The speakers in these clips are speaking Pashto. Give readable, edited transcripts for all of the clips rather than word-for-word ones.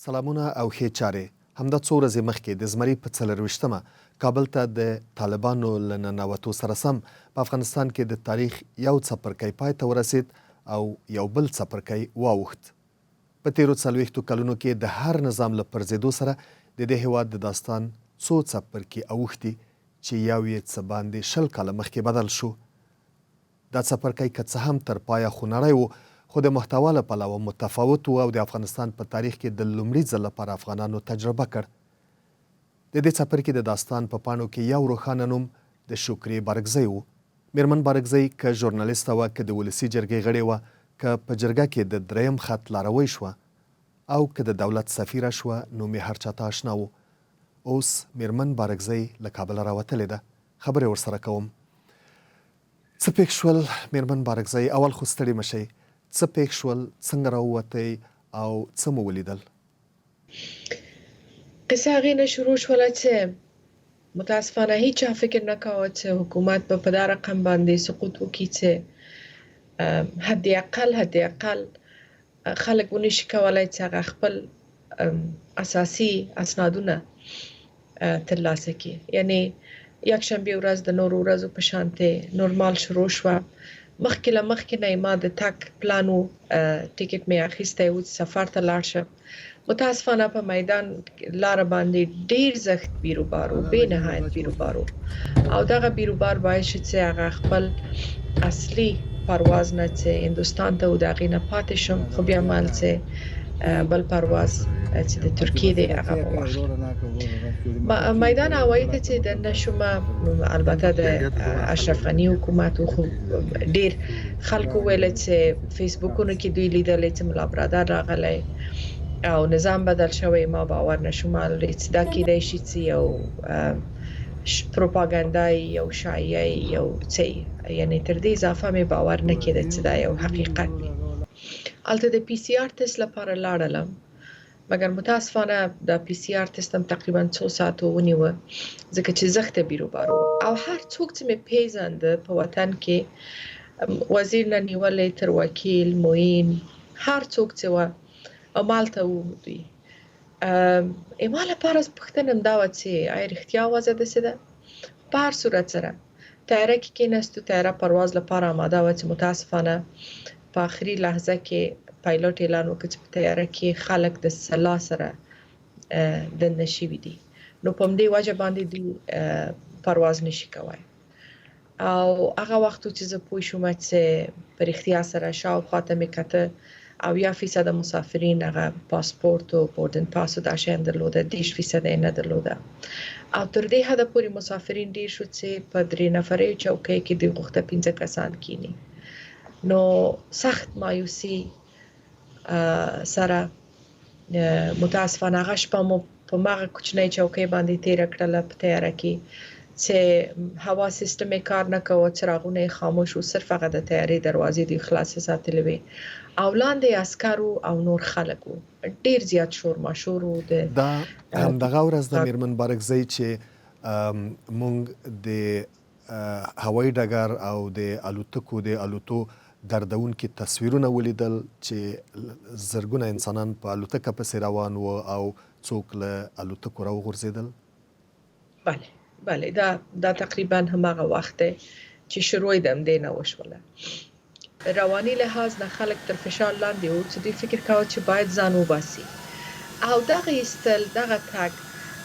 سلامونه او ښې چارې. همدا څو ورځې مخکې د زمري په 24مه کابل ته د طالبانو له ننوتو سره سم په افغانستان کې د تاریخ یو څپرکی پای ته ورسید او یو بل څپرکی واوښت. په تیرو 40 کلونو کې د هر نظام له پرځېدو سره د دې هیواد د داستان څو څپرکي اوښتي چې یو یې څه باندې 20 کاله مخکې بدل شو. دا څپرکی که څه هم تر پایه خونړی و، خو د محتوا له پلوه متفاوت و او د افغانستان په تاریخ کې د لومړي ځل لپاره افغانانو تجربه کړ. د دې څپرکي د داستان په پاڼو کې یو روښانه نوم د شکري بارګزۍ و. میرمن بارګزۍ که ژورنالیسته وه، که د ولسي جرګې غړې وه، که په جرګه کې د دریم خط لاروی شوه او که د دولت سفیره شوه، نوم یې هر چاته آشنا و. اوس میرمن بارګزۍ له کابله راوتلې ده. خبرې ورسره کوم. څه پېښ شول میرمن بارګزۍ؟ اول خو ستړي مه شئ. څه پېښ شول؟ څنګه راووتئ او څه مو ولیدل؟ قصه هغې نه شروع شوله چې متاسفانه هیچا فکر نه کاوه چې حکومت به په دا رقم باندې سقوط وکړي چې حد اقل خلک ونشي کولی چې هغه خپل اساسي اسنادونه ترلاسه کړي. یعنې یکشنبې ورځ د نورو ورځو په شانتې نورمال شروع شوه. مخکې نه ما د تګ پلان و، ټیکټ مې اخیستی و چې سفر ته لاړ شم. متاسفانه په میدان لاره باندې ډیر زښت بیروبار و، بې نهایت بیروبار و، او دغه بیروبار باعث شو چې هغه خپل اصلي پرواز نه چې هندوستان ته و د هغې نه پاتې شم. خو بیا مال چې بل پرواز چې د ترکیې دی هغه مو واخله. میدان هوایي ته چې دننه شوم، البته د اشرف غني حکومت و، خو ډیر خلکو ویل چې فیسبوکونو کې دوی لیدلی چې ملا برادر راغلی او نظام بدل شوی. ما باور نشو معلومه چې دا کیدای شي چې یو پروپاګاندا یو شایعه یو څه، یعنی تر دې اضافه مې باور نه کېده چې دا یو حقیقت وي. هلته د پی سی آر تست لپاره لاړلم، مګر متاسفانه د پی سی آر تست هم تقریبا 2 ساعته ونیوه ځکه چې زښته بیروبار و، او هر څوک چې مې پیژنده په وطن کې، وزیر نه نیولې تر وکیل، معین، هر څوک چې و او مالته و دوی. ما لپاره پوښتنه همدا وه چې آیا رښتیا وضع داسې ده؟ په هر صورت سره طیاره کې کېناستو، طیاره پرواز لپاره آماده وه چې متاسفانه په آخري لحظه کې پایلوټ اعلان وکړ چې په طیاره کې خلک د سلا سره دننه شوي دي، نو په همدې وجه باندې دوی پرواز نشي کولی. او هغه وخت چې زه پوه شوم چې په رښتیا سره شاوخوا ته مې کته 80% مسافرین هغه پاسپورت او بوردن پاس او دا شیان درلوده، 10% یې نه درلوده. او تر دې حده پورې مسافرین ډیر شو چې په 3 نفرې چوکۍ کې دوی غوښته 15 کسان کینی. نو سخت مایوسي سره متاسفانه هغه شپه مو په مغه کوچنۍ چوکۍ باندې تېره کړله په تیاره کې چې هوا سیستم یې کار نه کوه، څراغونه یې خاموش و، صرف هغه د تیارې دروازې دوی خلاصې ساتلې وې او لاندې عسکرو او نور خلک و، ډیر زیات شور ماشور و. دا همدغه ورځ د میرمن بارګزۍ چې موږ د هوایي ډګر او د الوتکو د الوتو دردونکي تصویرونه ولیدل چې زرګونه انسانان په الوتکه پسې روان و او څوک له الوتکو راوغورځېدل. بله دا تقریبا هماغه وخت دی چې شروع یې د همدې نه وشوله. رواني لحاظ نه خلک تر فشار لاندې و چې دوی فکر کاوه چې باید ځان وباسي، او دغه ایستل، دغه تګ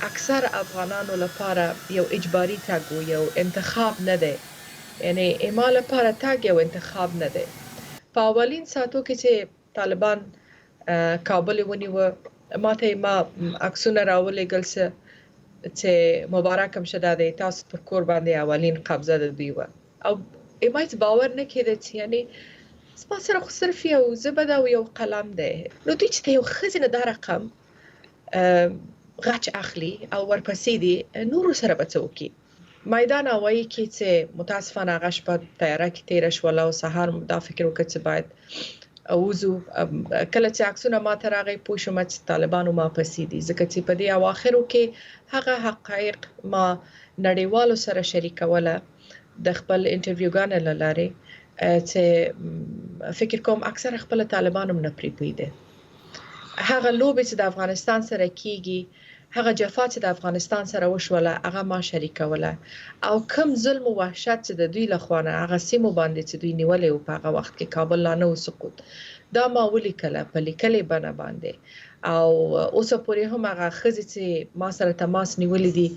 اکثر افغانانو لپاره یو اجباري تګ و، یو انتخاب نه دی. یعنی ما لپاره تګ یو انتخاب نه دی. په اولین ساعتو کې چې طالبان کابل ونیوه، ما عکسونه راولېږل چې مبارک هم شه، دا دی تاسو پر کور باندې اولین قبضه د دوی وه. او ما هیڅ باور نه کېده چې یعنې زما سره خو صرف یو ژبه ده او یو قلم دی، نو دوی چې د یو ښځې نه دا رقم غچ اخلي او ورپسې دي، نورو سره به څه وکړي؟ میدان هوایي کې چې متاسفانه هغه شپه طیاره کې تېره شوله او سهار دا فکر وکړ چې باید وځو. کله چې عکسونه ما ته راغی پوه شوم چې طالبانو ما پسې دي، ځکه چې په دې اواخرو کې هغه حقایق ما نړیوالو سره شریکوله د خپل انټرویوګانو له لارې چې فکر کوم اکثر خپل طالبان هم نه پرې پوهېده. هغه لوبې چې د افغانستان سره کیږي، هغه جفا چې د افغانستان سره وشوله هغه ما شریکوله، او کم ظلم او وحشت چې د دوی لخوا نه هغه سیمو باندې چې دوی نیولې او په هغه وخت کې کابل لا نه و سقوط، دا ما ولیکله په لیکلې بڼه باندې. او اوسه پورې هم هغه ښځې چې ما سره تماس نیولی دي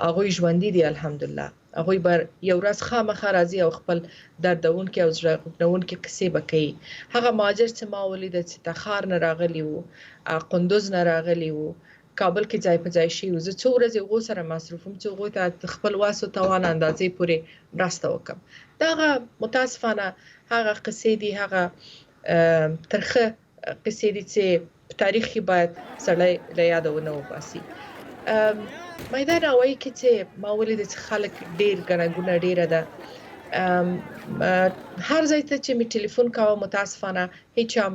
هغوی ژوندي دي الحمدلله. هغوی به یو ورځ خامخا راځي او خپل دردونکې او زړه خوږونکې قصې به کوي. هغه مهاجر چې ما ولیده چې تخار نه راغلي وو، قندوز نه راغلي وو، کابل کې ځای په ځای شوي وو، زه څو ورځې هغو سره مصروف وم چې هغوی ته خپل واس و توان اندازې پورې مرسته وکړم. دا هغه متاسفانه هغه قصې دي، هغه ترخه قصې دي چې په تاریخ کې باید سړی له یاده ونه وباسي. میدان هوایي کې چې ما ولیده چې خلک ډېر ګڼه ګوڼه ډېره ده. هر ځای ته چې مې ټلیفون کاوه متاسفانه هیڅ هم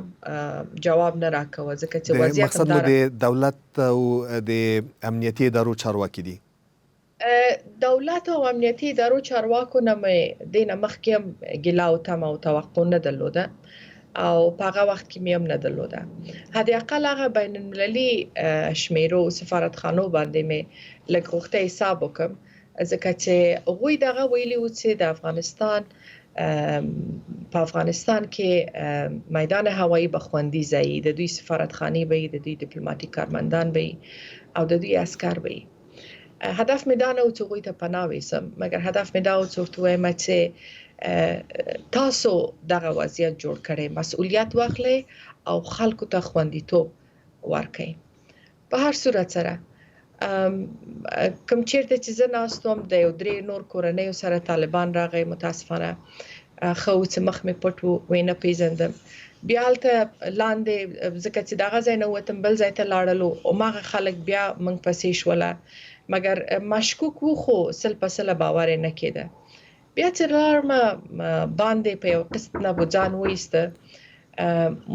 جواب نه راکوه، ځکه چې وضعیت مقصد مو د دولت او د امنیتي ادارو چارواکي دي؟ دولت او امنیتي ادارو چارواکو نه مې دې نه مخکې هم ګیله او تمه او توقع نه درلوده او په هغه وخت کې مې هم نه درلوده. حد اقل هغه بین المللي شمیرو سفارتخانو باندې مې لږ غوښته حساب وکړم، ځکه چې هغوی دغه ویلي وو چې د افغانستان په افغانستان کې میدان هوایي به خوندي ځای، د دوی سفارتخانې به د دوی ډیپلوماټیک کارمندان به او د دوی عسکر به. هدف مې دا نه و چې هغوی ته پناه ویسم، مګر هدف مې دا و چې ورته ووایم چې تاسو دغه وضعیت جوړ کړئ، مسؤلیت واخلئ او خلکو ته خوندیتوب ورکړئ. په هر صورت سره کوم چیرته چې زه ناست وم د یو 3 نور کورنیو سره طالبان راغی، متاسفانه ښه و چې مخ مې پټ و، ویې نه پیژندم. بیا هلته لاندې ځکه چې دغه ځای نه ووتم بل ځای ته لاړلو، هماغه خلک بیا موږ پسې شوله، مګر مشکوک وو خو سل په سله باور یې نه کېده. بیا چې لاړم باندې په یو قسط نه به ځان وایسته،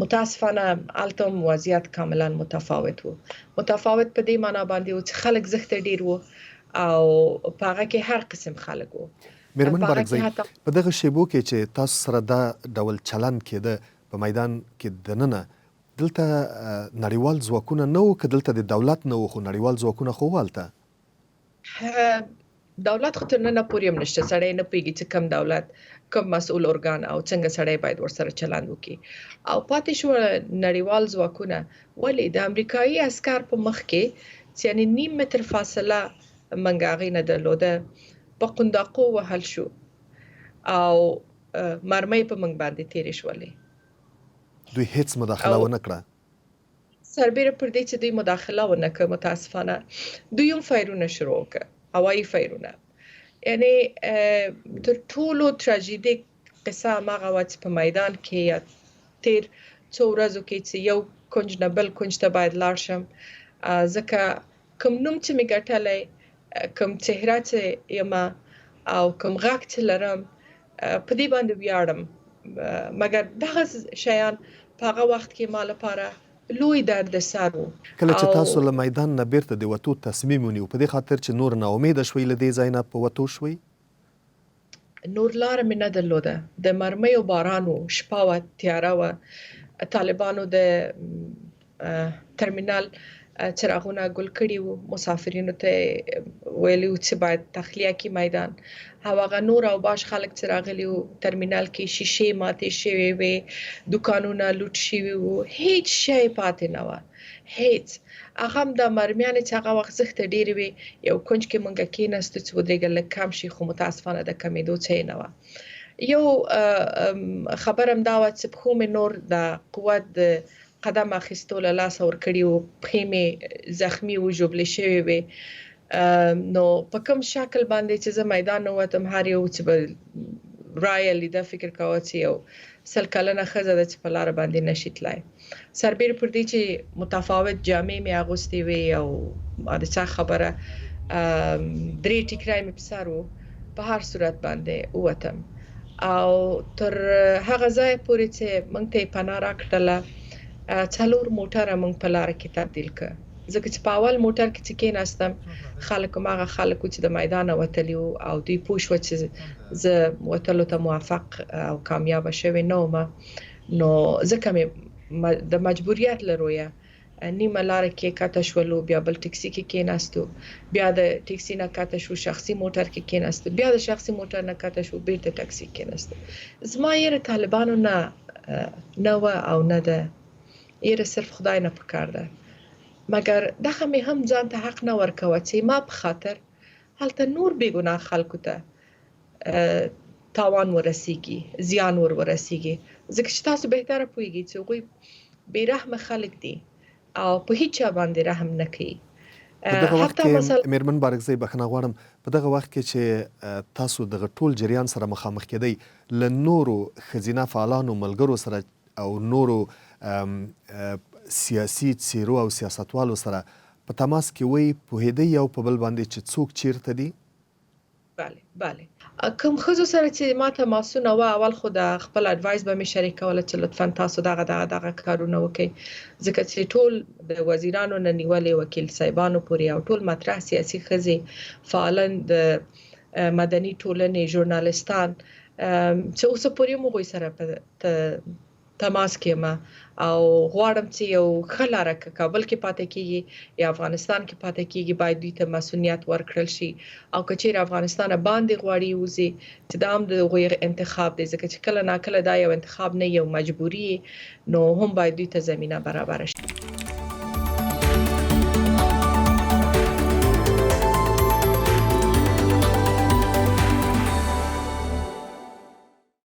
متاسفانه هلته هم وضعیت کاملا متفاوت و. متفاوت په دې معنا باندې و چې خلک زښته ډېر و او په هغه کې هر قسم خلک و. میرمن بارکزی، په دغه شیبو کې چې تاسو سره دا ډول چلند کېده په میدان کې دننه، دلته نړیوال ځواکونه نه وو که دلته د دولت نه وو، خو نړیوال ځواکونه خو هلته دولت خو تر ننه پورې هم نشته. سړی نه پوهېږي چې کوم دولت کوم مسؤل ارګان او څنګه سړی باید ورسره چلند وکړي. او پاتې شو نړیوال ځواکونه. ولې د امریکایي عسکر په مخ کې چې یعنې 1.5 متر فاصله موږ هغې نه درلوده، په قنداقو وهل شو او مرمۍ په موږ باندې تېرې شولې. دوی هیڅ مداخله ونه کړه؟ سربیره پر دې چې دوی مداخله ونه کړه، متاسفانه دوی هم فایرونه شروع کړه، هوایي فایرونه. یعنې تر ټولو تراژیدیک قصه هماغه وه چې په میدان کې یا تېر څو ورځو کې چې یو کنج نه بل کنج ته باید لاړ شم، ځکه کوم نوم چې مې ګټلی، کوم چهره چې یم او کوم غږ چې لرم، په دې باندې ویاړم. مګر دغه شیان په هغه وخت کې ما لپاره لوی دردسر و. کله چې تاسو له میدان نه بیرته د وتو تصمیم ونیو، په دې خاطر چې نور ناامیده شوئ له دې ځای نه په وتو شوئ؟ نور لاره مې نه درلوده. د مرمیو باران و، شپه وه، تیاره وه. طالبانو د ترمینال څراغونه ګل کړي وو، مسافرینو ته ویلي وو چې باید تخلیه کړي میدان. او هغه نور او باش خلک چې راغلي وو ترمینال کې شیشې ماتې شوې وې، دوکانونه لوټ شوي وو، هیڅ شی پاتې نه وه، هیڅ. هغه هم د مرمیانې چې هغه وخت زښته ډېرې وې، یو کنج کې موږ کېناستو چې ودرېږه لږ کم شي، خو متاسفانه د کمېدو څه یې نه وه. یو خبر هم دا وه چې پښو مې نور د قوت د قدم اخیستو له لاسه ورکړي وو، پښې مې زخمي وو، ژوبلې شوې وې. نو په کوم شکل باندې چې زه میدان نه ووتم، هر یو چې به رایه لیده فکر کوه چې یو 100 کلنه ښځه ده چې په لاره باندې نشي تلای. سربیره پر دې چې متفاوت جامې مې اغوستې وې او د څه خبره 3 ټیکری مې په سر وو، په هر صورت باندې ووتم او تر هغه ځایه پورې چې موږ ته یې پناه راکړله 4 موټره موږ په لاره کې تبدیل کړه. ځکه چې په اول موټر کې چې کېناستم، خلک هماغه خلک وو چې د میدانه وتلي وو او دوی پوه شوه چې زه وتلو ته موفق او کامیابه شوې نه وم. نو ځکه مې د مجبوریت له رویه نیمه لار کې کاته شولو بیا بل ټکسي کې کېناستو بیا د ټکسي نه کاته شو شخصي موټر کې کېناستو بیا د شخصي موټر نه کاته شو بیرته ټکسي کېناستو زما یې طالبانو نه و او نه ده یې صرف خدای نه پکار ده مګر دغه مې هم ځان ته حق نه ورکوه چې ما په خاطر هلته نور بې ګناه خلکو ته تاوان ورسیږي زیان ورسیږي ځکه چې تاسو بهتره پوهیږئ چې هغوی بې رحمه خلک دي او په هیڅ چا باندې رحم نه کوي په دغه وخت کې میرمن بارکزی بخښنه غواړم په دغه وخت کې چې تاسو دغه ټول جریان سره مخامخ کېدئ له نورو ښځینه فعالانو ملګرو سره او نورو سیاسي څیرو او سیاستوالو سره په تماس کې وئ پوهېدئ یو په بل باندې چې څوک چیرته دي بله کوم ښځو سره چې ما تماسونه و اول خو د خپل اډوایس به مې شریکوله چې لطفا تاسو دغه کارونه وکړئ ځکه چې ټول د وزیرانو نه نیولې وکیل صاحبانو پورې او ټول مطرح سیاسي ښځې فعالان د مدني ټولنې ژورنالیستان چې اوس پورې موږ سره تماس کې ما او غواړم چې یو ښه لاره کابل کې پاتې کیږي یا افغانستان کې پاتې کیږي باید دوی ته مسؤلیت ورکړل شي او که چیرې افغانستان باندې غواړي وزي چې دا هم د غویر انتخاب دی ځکه چې کله ناکله دا یو انتخاب نه یو مجبوري نو هم باید دوی ته زمينه برابر شي